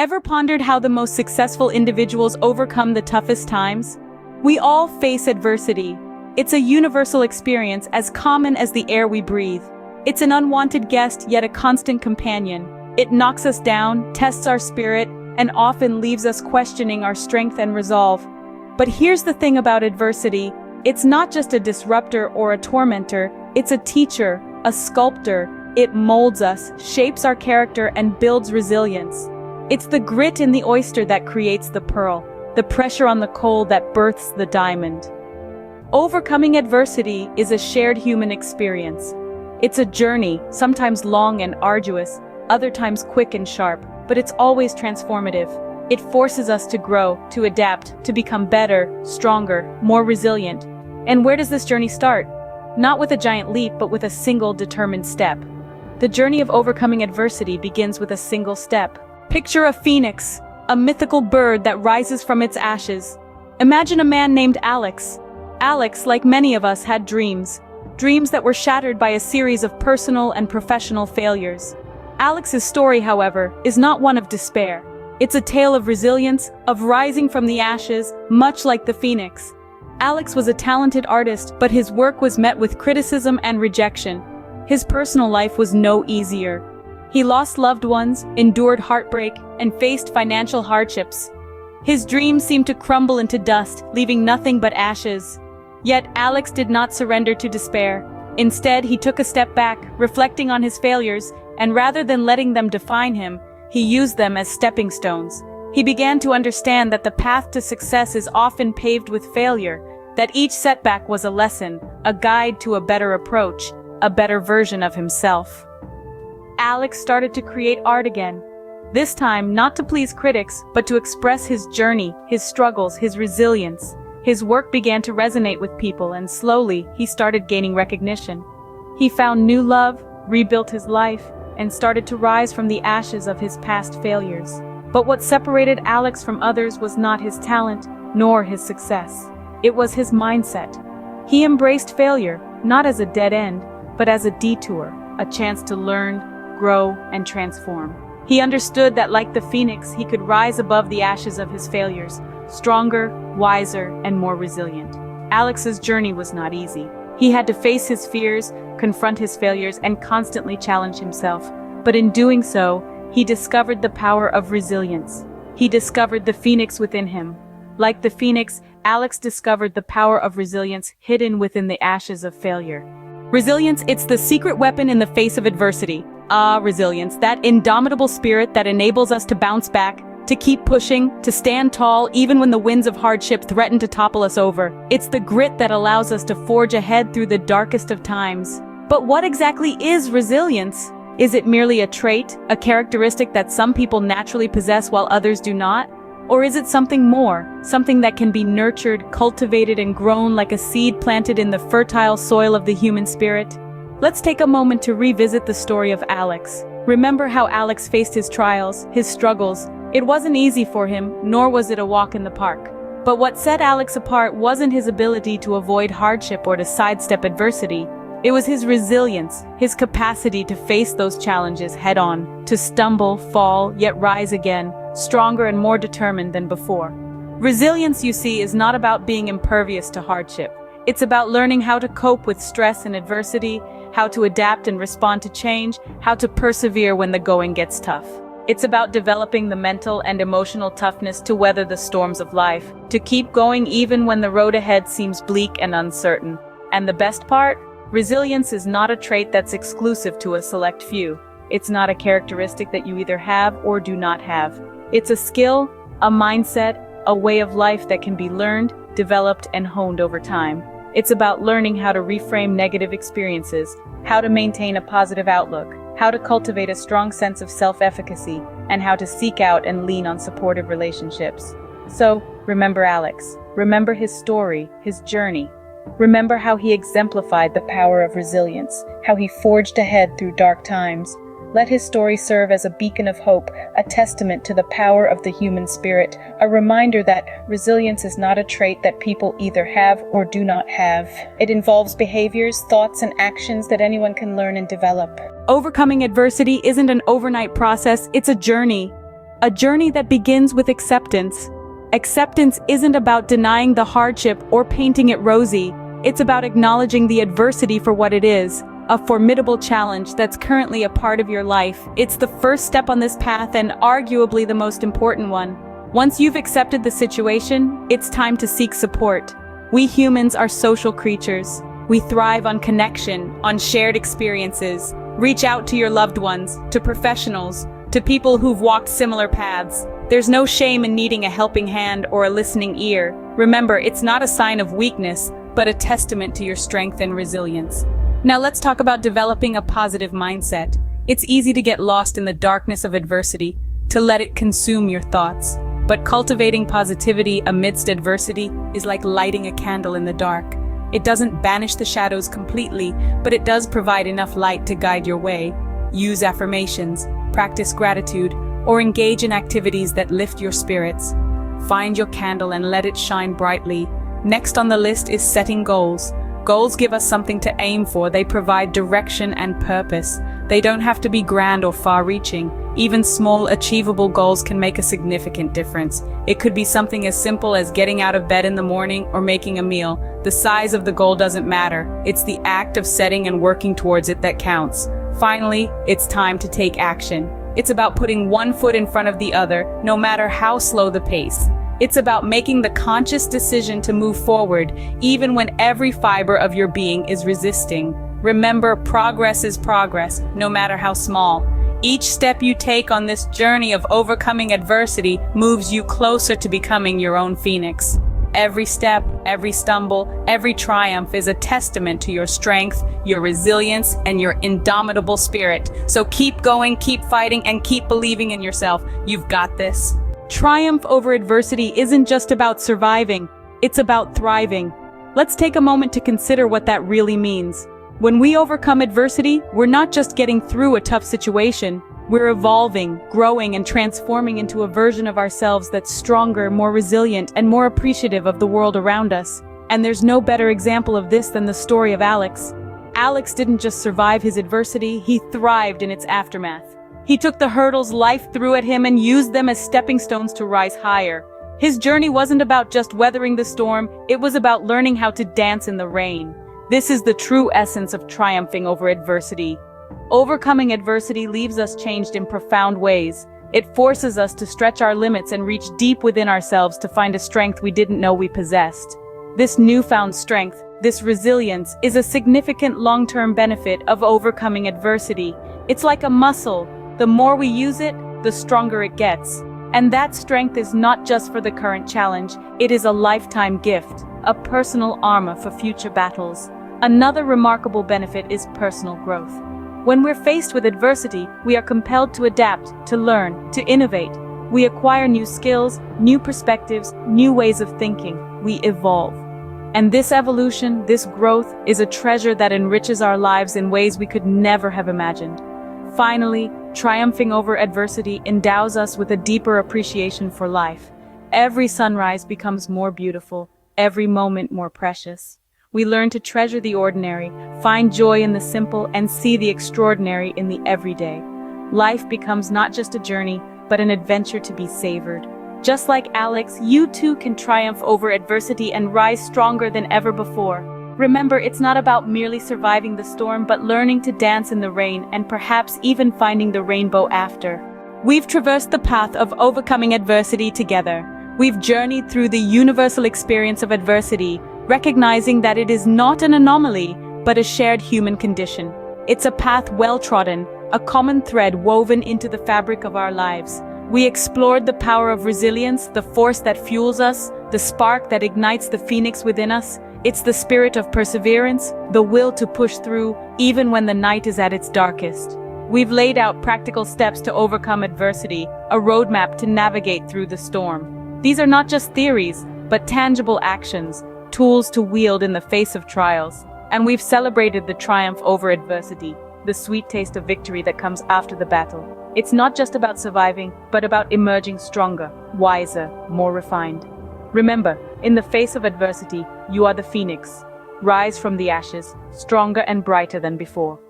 Ever pondered how the most successful individuals overcome the toughest times? We all face adversity. It's a universal experience as common as the air we breathe. It's an unwanted guest, yet a constant companion. It knocks us down, tests our spirit, and often leaves us questioning our strength and resolve. But here's the thing about adversity. It's not just a disruptor or a tormentor, it's a teacher, a sculptor. It molds us, shapes our character, and builds resilience. It's the grit in the oyster that creates the pearl, the pressure on the coal that births the diamond. Overcoming adversity is a shared human experience. It's a journey, sometimes long and arduous, other times quick and sharp, but it's always transformative. It forces us to grow, to adapt, to become better, stronger, more resilient. And where does this journey start? Not with a giant leap, but with a single determined step. The journey of overcoming adversity begins with a single step. Picture a phoenix, a mythical bird that rises from its ashes. Imagine a man named Alex. Alex, like many of us, had dreams. Dreams that were shattered by a series of personal and professional failures. Alex's story, however, is not one of despair. It's a tale of resilience, of rising from the ashes, much like the phoenix. Alex was a talented artist, but his work was met with criticism and rejection. His personal life was no easier. He lost loved ones, endured heartbreak, and faced financial hardships. His dreams seemed to crumble into dust, leaving nothing but ashes. Yet Alex did not surrender to despair. Instead, he took a step back, reflecting on his failures, and rather than letting them define him, he used them as stepping stones. He began to understand that the path to success is often paved with failure, that each setback was a lesson, a guide to a better approach, a better version of himself. Alex started to create art again. This time, not to please critics, but to express his journey, his struggles, his resilience. His work began to resonate with people, and slowly, he started gaining recognition. He found new love, rebuilt his life, and started to rise from the ashes of his past failures. But what separated Alex from others was not his talent, nor his success. It was his mindset. He embraced failure, not as a dead end, but as a detour, a chance to learn, grow, and transform. He understood that like the phoenix, he could rise above the ashes of his failures, stronger, wiser, and more resilient. Alex's journey was not easy. He had to face his fears, confront his failures, and constantly challenge himself. But in doing so, he discovered the power of resilience. He discovered the phoenix within him. Like the phoenix, Alex discovered the power of resilience hidden within the ashes of failure. Resilience, it's the secret weapon in the face of adversity. Resilience, that indomitable spirit that enables us to bounce back, to keep pushing, to stand tall even when the winds of hardship threaten to topple us over. It's the grit that allows us to forge ahead through the darkest of times. But what exactly is resilience? Is it merely a trait, a characteristic that some people naturally possess while others do not? Or is it something more, something that can be nurtured, cultivated, and grown like a seed planted in the fertile soil of the human spirit? Let's take a moment to revisit the story of Alex. Remember how Alex faced his trials, his struggles. It wasn't easy for him, nor was it a walk in the park. But what set Alex apart wasn't his ability to avoid hardship or to sidestep adversity. It was his resilience, his capacity to face those challenges head-on, to stumble, fall, yet rise again, stronger and more determined than before. Resilience, you see, is not about being impervious to hardship. It's about learning how to cope with stress and adversity, how to adapt and respond to change, how to persevere when the going gets tough. It's about developing the mental and emotional toughness to weather the storms of life, to keep going even when the road ahead seems bleak and uncertain. And the best part? Resilience is not a trait that's exclusive to a select few. It's not a characteristic that you either have or do not have. It's a skill, a mindset, a way of life that can be learned, developed, and honed over time. It's about learning how to reframe negative experiences, how to maintain a positive outlook, how to cultivate a strong sense of self-efficacy, and how to seek out and lean on supportive relationships. So, remember Alex. Remember his story, his journey. Remember how he exemplified the power of resilience, how he forged ahead through dark times. Let his story serve as a beacon of hope, a testament to the power of the human spirit, a reminder that resilience is not a trait that people either have or do not have. It involves behaviors, thoughts, and actions that anyone can learn and develop. Overcoming adversity isn't an overnight process, it's a journey. A journey that begins with acceptance. Acceptance isn't about denying the hardship or painting it rosy. It's about acknowledging the adversity for what it is, a formidable challenge that's currently a part of your life. It's the first step on this path and arguably the most important one. Once you've accepted the situation, it's time to seek support. We humans are social creatures. We thrive on connection, on shared experiences. Reach out to your loved ones, to professionals, to people who've walked similar paths. There's no shame in needing a helping hand or a listening ear. Remember, it's not a sign of weakness, but a testament to your strength and resilience. Now let's talk about developing a positive mindset. It's easy to get lost in the darkness of adversity, to let it consume your thoughts. But cultivating positivity amidst adversity is like lighting a candle in the dark. It doesn't banish the shadows completely, but it does provide enough light to guide your way. Use affirmations, practice gratitude, or engage in activities that lift your spirits. Find your candle and let it shine brightly. Next on the list is setting goals. Goals give us something to aim for. They provide direction and purpose. They don't have to be grand or far-reaching. Even small, achievable goals can make a significant difference. It could be something as simple as getting out of bed in the morning or making a meal. The size of the goal doesn't matter. It's the act of setting and working towards it that counts. Finally, it's time to take action. It's about putting one foot in front of the other, no matter how slow the pace. It's about making the conscious decision to move forward, even when every fiber of your being is resisting. Remember, progress is progress, no matter how small. Each step you take on this journey of overcoming adversity moves you closer to becoming your own phoenix. Every step, every stumble, every triumph is a testament to your strength, your resilience, and your indomitable spirit. So keep going, keep fighting, and keep believing in yourself. You've got this. Triumph over adversity isn't just about surviving, it's about thriving. Let's take a moment to consider what that really means. When we overcome adversity, we're not just getting through a tough situation, we're evolving, growing, and transforming into a version of ourselves that's stronger, more resilient, and more appreciative of the world around us. And there's no better example of this than the story of Alex. Alex didn't just survive his adversity, he thrived in its aftermath. He took the hurdles life threw at him and used them as stepping stones to rise higher. His journey wasn't about just weathering the storm, it was about learning how to dance in the rain. This is the true essence of triumphing over adversity. Overcoming adversity leaves us changed in profound ways. It forces us to stretch our limits and reach deep within ourselves to find a strength we didn't know we possessed. This newfound strength, this resilience, is a significant long-term benefit of overcoming adversity. It's like a muscle. The more we use it, the stronger it gets. And that strength is not just for the current challenge, it is a lifetime gift, a personal armor for future battles. Another remarkable benefit is personal growth. When we're faced with adversity, we are compelled to adapt, to learn, to innovate. We acquire new skills, new perspectives, new ways of thinking. We evolve. And this evolution, this growth, is a treasure that enriches our lives in ways we could never have imagined. Finally, triumphing over adversity endows us with a deeper appreciation for life. Every sunrise becomes more beautiful, every moment more precious. We learn to treasure the ordinary, find joy in the simple, and see the extraordinary in the everyday. Life becomes not just a journey, but an adventure to be savored. Just like Alex, you too can triumph over adversity and rise stronger than ever before. Remember, it's not about merely surviving the storm, but learning to dance in the rain and perhaps even finding the rainbow after. We've traversed the path of overcoming adversity together. We've journeyed through the universal experience of adversity, recognizing that it is not an anomaly, but a shared human condition. It's a path well-trodden, a common thread woven into the fabric of our lives. We explored the power of resilience, the force that fuels us, the spark that ignites the phoenix within us. It's the spirit of perseverance, the will to push through, even when the night is at its darkest. We've laid out practical steps to overcome adversity, a roadmap to navigate through the storm. These are not just theories, but tangible actions, tools to wield in the face of trials. And we've celebrated the triumph over adversity, the sweet taste of victory that comes after the battle. It's not just about surviving, but about emerging stronger, wiser, more refined. Remember, in the face of adversity, you are the phoenix. Rise from the ashes, stronger and brighter than before.